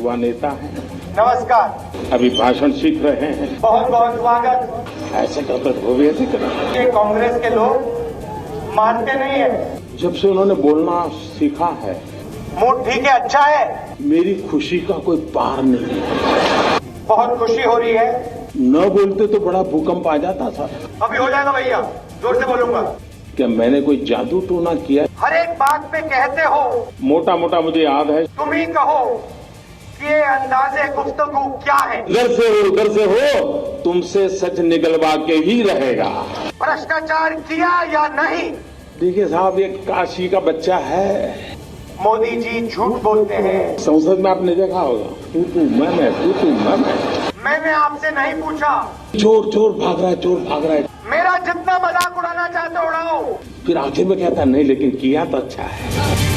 युवा नेता हैं। नमस्कार। अभी भाषण सीख रहे हैं। बहुत बहुत स्वागत। ऐसे करते वो भी ऐसे करें। ये कांग्रेस के लोग मानते नहीं है। जब से उन्होंने बोलना सीखा है, मूड ठीक है, अच्छा है। मेरी खुशी का कोई पार नहीं है। बहुत खुशी हो रही है। न बोलते तो बड़ा भूकंप आ जाता था। अभी हो जाएगा भैया, जोर से बोलूंगा। क्या मैंने कोई जादू टोना किया? हर एक बात पे कहते हो, मोटा मोटा मुझे याद है। तुम ही कहो कि ये अंदाजे गुफ्तगू क्या है। घर से हो, तुमसे सच निकलवा के ही रहेगा। भ्रष्टाचार किया या नहीं? देखिए साहब, ये काशी का बच्चा है। मोदी जी झूठ बोलते हैं। संसद में आपने देखा होगा, तू मैं। मैंने आपसे नहीं पूछा। चोर भाग रहा है। मेरा जितना मजाक उड़ाना चाहते हो उड़ाओ। फिर आखिर में कहता नहीं, लेकिन किया तो अच्छा है।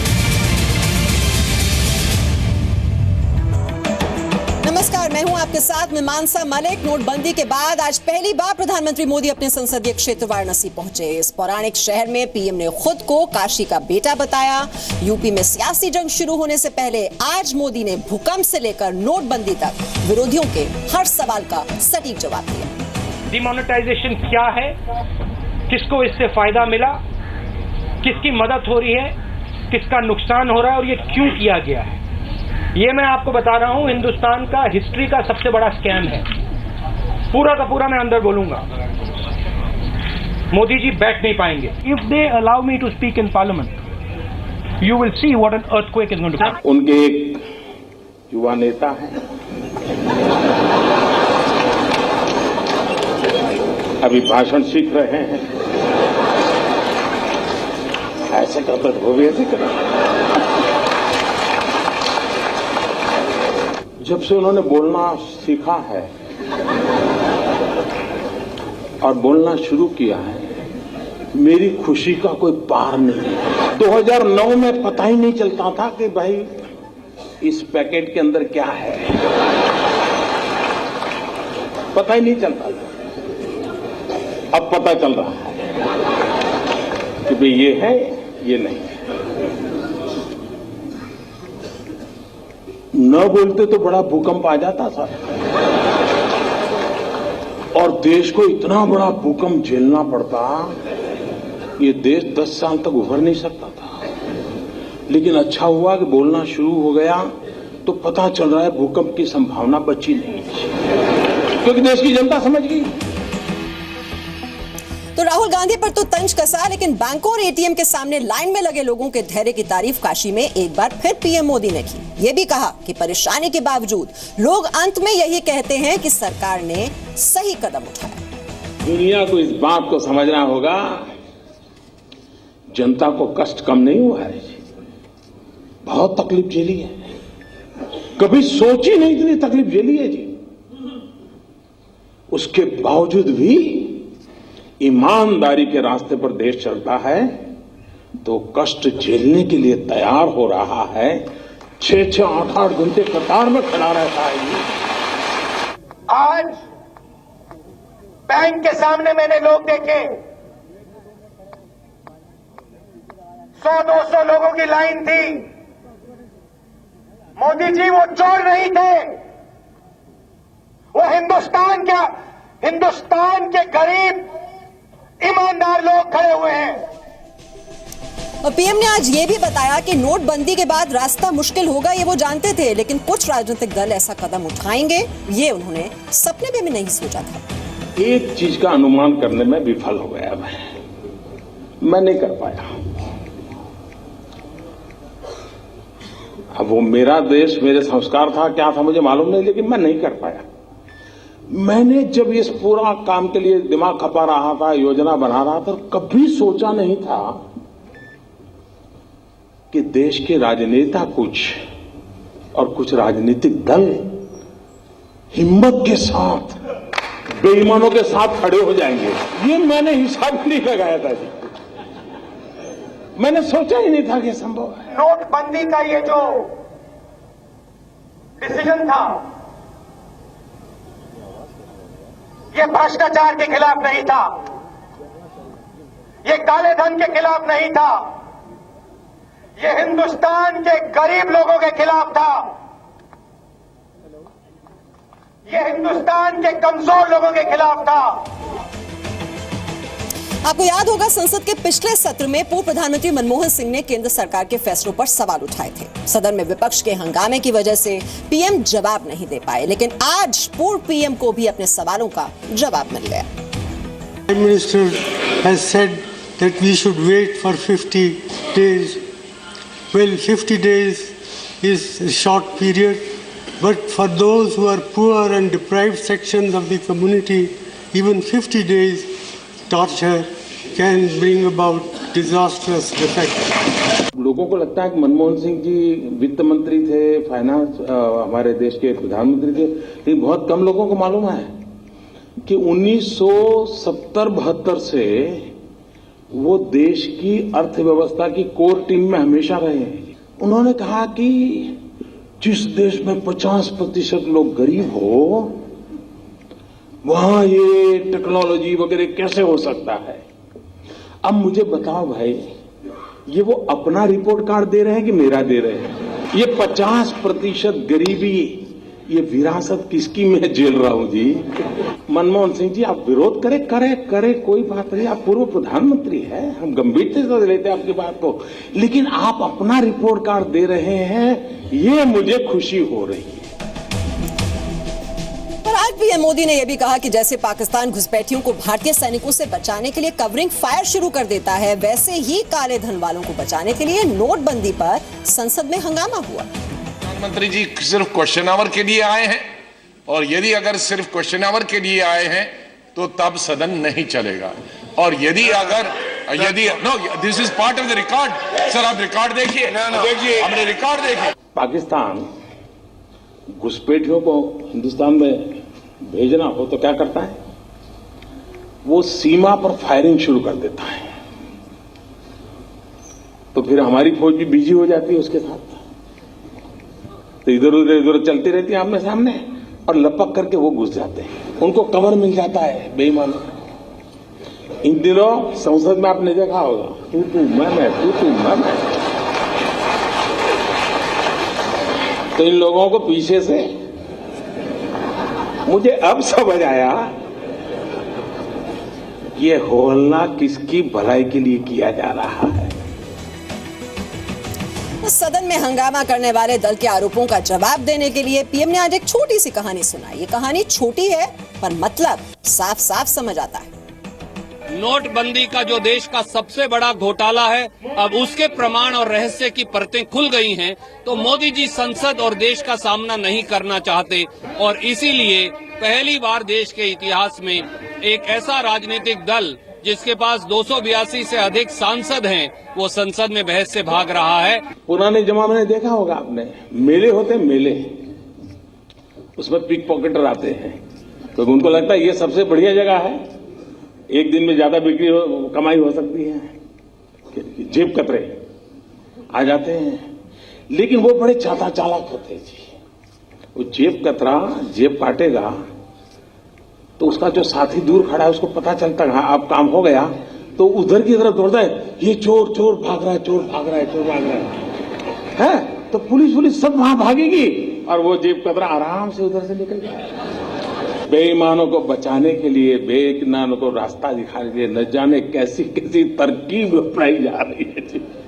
नमस्कार, मैं हूं आपके साथ मीमांसा मलिक। नोटबंदी के बाद आज पहली बार प्रधानमंत्री मोदी अपने संसदीय क्षेत्र वाराणसी पहुंचे। इस पौराणिक शहर में पीएम ने खुद को काशी का बेटा बताया। यूपी में सियासी जंग शुरू होने से पहले आज मोदी ने भूकंप से लेकर नोटबंदी तक विरोधियों के हर सवाल का सटीक जवाब दिया। डिमोनेटाइजेशन क्या है, किसको इससे फायदा मिला, किसकी मदद हो रही है, किसका नुकसान हो रहा है और ये क्यों किया गया है, ये मैं आपको बता रहा हूं। हिंदुस्तान का हिस्ट्री का सबसे बड़ा स्कैम है। पूरा का पूरा मैं अंदर बोलूंगा। मोदी जी बैठ नहीं पाएंगे। If they allow me to speak in parliament, you will see what an earthquake is going to happen. उनके एक युवा नेता हैं, अभी भाषण सीख रहे हैं। ऐसे करते वो भी ऐसे करें। जब से उन्होंने बोलना सीखा है और बोलना शुरू किया है, मेरी खुशी का कोई पार नहीं है। 2009 में पता ही नहीं चलता था कि भाई इस पैकेट के अंदर क्या है, पता ही नहीं चलता था। अब पता चल रहा है कि भाई ये है, ये नहीं है। न बोलते तो बड़ा भूकंप आ जाता था और देश को इतना बड़ा भूकंप झेलना पड़ता, ये देश 10 साल तक उभर नहीं सकता था। लेकिन अच्छा हुआ कि बोलना शुरू हो गया तो पता चल रहा है भूकंप की संभावना बची नहीं, क्योंकि देश की जनता समझ गई। तो राहुल गांधी पर तो तंज कसा, लेकिन बैंकों और एटीएम के सामने लाइन में लगे लोगों के धैर्य की तारीफ काशी में एक बार फिर पीएम मोदी ने की। ये भी कहा कि परेशानी के बावजूद लोग अंत में यही कहते हैं कि सरकार ने सही कदम उठाया। दुनिया को इस बात को समझना होगा, जनता को कष्ट कम नहीं हुआ है। बहुत तकलीफ झेली है, कभी सोची नहीं इतनी तकलीफ झेली है जी। उसके बावजूद भी ईमानदारी के रास्ते पर देश चलता है तो कष्ट झेलने के लिए तैयार हो रहा है। 6-6, 8-8 घंटे कतार में खड़ा रहता है। आज बैंक के सामने मैंने लोग देखे, 100-200 लोगों की लाइन थी। मोदी जी वो चोर नहीं थे, वो हिंदुस्तान के गरीब ईमानदार लोग खड़े हुए हैं। और पीएम ने आज ये भी बताया कि नोटबंदी के बाद रास्ता मुश्किल होगा, ये वो जानते थे, लेकिन कुछ राजनीतिक दल ऐसा कदम उठाएंगे ये उन्होंने सपने में भी नहीं सोचा था। एक चीज का अनुमान करने में विफल हो गया मैं नहीं कर पाया। अब वो मेरा देश, मेरे संस्कार था, क्या था मुझे मालूम नहीं, लेकिन मैं नहीं कर पाया। मैंने जब इस पूरा काम के लिए दिमाग खपा रहा था, योजना बना रहा था, कभी सोचा नहीं था कि देश के राजनेता कुछ और कुछ राजनीतिक दल हिम्मत के साथ बेईमानों के साथ खड़े हो जाएंगे। ये मैंने हिसाब नहीं लगाया था जी, मैंने सोचा ही नहीं था कि संभव है। नोटबंदी का ये जो डिसीजन था, ये भ्रष्टाचार के खिलाफ नहीं था, ये काले धन के खिलाफ नहीं था, ये हिंदुस्तान के गरीब लोगों के खिलाफ था। ये हिंदुस्तान के कमजोर लोगों के खिलाफ था। आपको याद होगा संसद के पिछले सत्र में पूर्व प्रधानमंत्री मनमोहन सिंह ने केंद्र सरकार के फैसलों पर सवाल उठाए थे। सदन में विपक्ष के हंगामे की वजह से पीएम जवाब नहीं दे पाए, लेकिन आज पूर्व पीएम को भी अपने सवालों का जवाब मिल गया। Prime Minister has said that we should wait for 50 days. Well, 50 days is a short period, but for those who are poor and deprived sections of the community, even 50 days torture can bring about disastrous effects. लोगों को लगता है कि मनमोहन सिंह जी वित्त मंत्री थे, finance हमारे देश के प्रधानमंत्री थे, लेकिन बहुत कम लोगों को मालूम है कि 1970-72 से वो देश की अर्थव्यवस्था की कोर टीम में हमेशा रहे हैं। उन्होंने कहा कि जिस देश में 50% लोग गरीब हो, वहां ये टेक्नोलॉजी वगैरह कैसे हो सकता है। अब मुझे बताओ भाई, ये वो अपना रिपोर्ट कार्ड दे रहे हैं कि मेरा दे रहे हैं? ये 50% गरीबी, ये विरासत किसकी मैं झेल रहा हूं जी? मनमोहन सिंह जी, आप विरोध करे कोई बात नहीं, आप पूर्व प्रधानमंत्री हैं, हम गंभीरता से लेते हैं आपकी बात को, लेकिन आप अपना रिपोर्ट कार्ड दे रहे हैं, ये मुझे खुशी हो रही है। आज पीएम मोदी ने यह भी कहा कि जैसे पाकिस्तान घुसपैठियों को भारतीय सैनिकों से बचाने के लिए कवरिंग फायर शुरू कर देता है, वैसे ही काले धन वालों को बचाने के लिए नोटबंदी पर संसद में हंगामा हुआ। प्रधानमंत्री जी सिर्फ क्वेश्चन आवर के लिए आए हैं, और यदि अगर सिर्फ क्वेश्चन आवर के लिए आए हैं तो तब सदन नहीं चलेगा। और यदि no, this is part of the record. Sir आप रिकॉर्ड देखिए, हमने रिकॉर्ड देखिए। पाकिस्तान घुसपैठियों को हिंदुस्तान में भेजना हो तो क्या करता है? वो सीमा पर फायरिंग शुरू कर देता है, तो फिर हमारी फौज भी बिजी हो जाती है उसके साथ, तो इधर उधर चलती रहती है आमने सामने, और लपक करके वो घुस जाते हैं, उनको कवर मिल जाता है बेईमानों। इन दिनों संसद में आपने देखा होगा, तू मैं, तो इन लोगों को पीछे से, मुझे अब समझ आया ये होहल्ला किसकी भलाई के लिए किया जा रहा है। सदन में हंगामा करने वाले दल के आरोपों का जवाब देने के लिए पीएम ने आज एक छोटी सी कहानी सुनाई। ये कहानी छोटी है पर मतलब साफ साफ समझ आता है। नोटबंदी का जो देश का सबसे बड़ा घोटाला है, अब उसके प्रमाण और रहस्य की परतें खुल गई हैं, तो मोदी जी संसद और देश का सामना नहीं करना चाहते, और इसीलिए पहली बार देश के इतिहास में एक ऐसा राजनीतिक दल जिसके पास 282 से अधिक सांसद हैं, वो संसद में बहस से भाग रहा है। पुराने जमाने में देखा होगा आपने, मेले होते मेले, उसमें पिक पॉकेटर आते हैं, तो उनको लगता है ये सबसे बढ़िया जगह है, एक दिन में ज्यादा बिक्री कमाई हो सकती है, जेब कतरे आ जाते हैं। लेकिन वो बड़े चालाक होते हैं जी। वो जेब कतरा जेब काटेगा तो उसका जो साथी दूर खड़ा है उसको पता चलता है अब काम हो गया, तो उधर की तरफ दौड़ता है, ये चोर भाग रहा है, तो पुलिस सब वहां भागेगी और वो जेब कतरा आराम से उधर से निकल जाएगा। बेईमानों को बचाने के लिए, बेईमानों को रास्ता दिखाने के लिए न जाने कैसी तरकीब अपनाई जा रही है।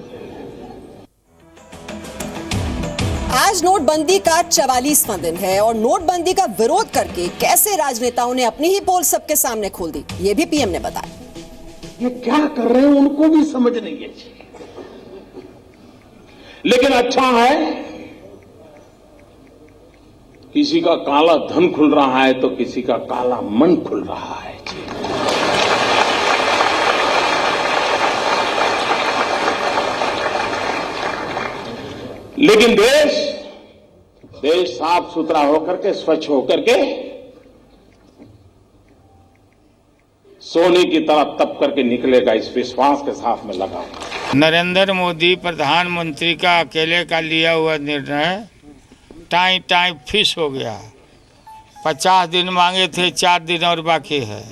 आज नोटबंदी का 44वां दिन है और नोटबंदी का विरोध करके कैसे राजनेताओं ने अपनी ही पोल सबके सामने खोल दी, ये भी पीएम ने बताया। ये क्या कर रहे हैं उनको भी समझ नहीं है, लेकिन अच्छा है किसी का काला धन खुल रहा है तो किसी का काला मन खुल रहा है। लेकिन देश साफ सुथरा होकर के, स्वच्छ होकर के, सोने की तरह तप करके निकलेगा, इस विश्वास के साथ में लगा। नरेंद्र मोदी प्रधानमंत्री का अकेले का लिया हुआ निर्णय टाई फिश हो गया। 50 दिन मांगे थे, 4 दिन और बाकी है।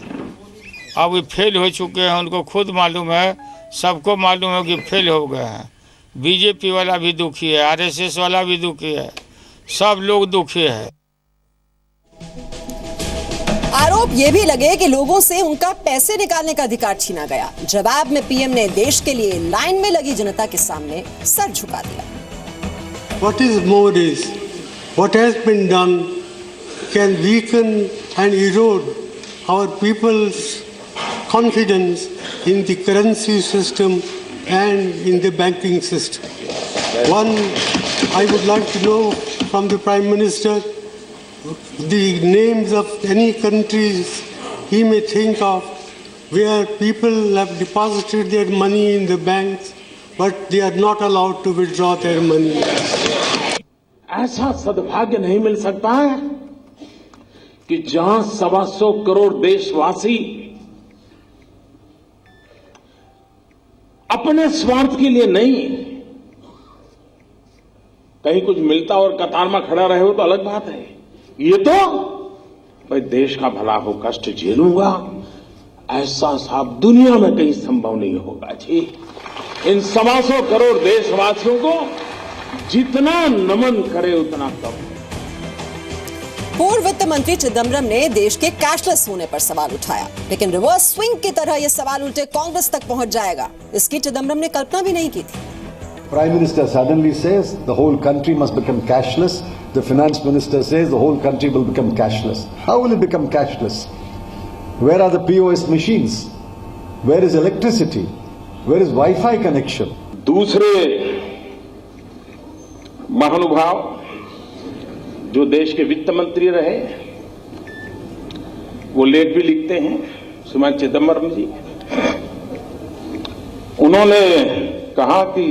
अब ये फेल हो चुके हैं, उनको खुद मालूम है, सबको मालूम है कि फेल हो गए हैं। बीजेपी वाला भी दुखी है, आरएसएस वाला भी दुखी है, सब लोग दुखी है। आरोप ये भी लगे कि लोगों से उनका पैसे निकालने का अधिकार छीना गया। जवाब में पीएम ने देश के लिए लाइन में लगी जनता के सामने सर झुका दिया। What is more is, what has been done can weaken and erode our people's confidence in the currency system and in the banking system. One, I would like to know from the Prime Minister the names of any countries he may think of where people have deposited their money in the banks but they are not allowed to withdraw their money. ऐसा सद्भाग्य नहीं मिल सकता है कि जहां 125 करोड़ देशवासी अपने स्वार्थ के लिए नहीं, कहीं कुछ मिलता और कतार में खड़ा रहे हो तो अलग बात है, ये तो भाई देश का भला हो कष्ट झेलूंगा, ऐसा साहब दुनिया में कहीं संभव नहीं होगा जी। इन 125 करोड़ देशवासियों को जितना नमन करे उतना कम। पूर्व वित्त मंत्री चिदम्बरम ने देश के कैशलेस होने पर सवाल उठाया, लेकिन रिवर्स स्विंग की तरह यह सवाल उल्टे कांग्रेस तक पहुंच जाएगा, इसकी चिदम्बरम ने कल्पना भी नहीं की थी। Prime Minister suddenly says the whole country must become cashless. The Finance Minister says the whole country will become cashless. How will it become cashless? Where are the POS machines? Where is electricity? Where is Wi-Fi connection? दूसरे महानुभाव जो देश के वित्त मंत्री रहे वो लेख भी लिखते हैं, श्रीमान चिदम्बरम जी, उन्होंने कहा कि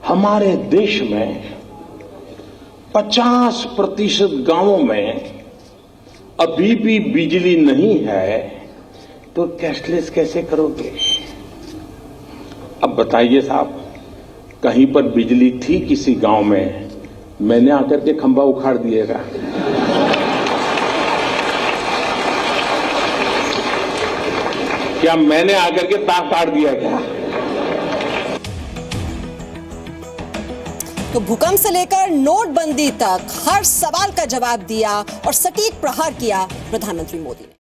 हमारे देश में 50% गांवों में अभी भी बिजली नहीं है, तो कैशलेस कैसे करोगे? अब बताइए साहब, कहीं पर बिजली थी किसी गांव में, मैंने आकर के खंभा उखाड़ दिएगा। क्या मैंने आकर के तार काट दिया क्या? तो भूकंप से लेकर नोटबंदी तक हर सवाल का जवाब दिया और सटीक प्रहार किया प्रधानमंत्री मोदी ने।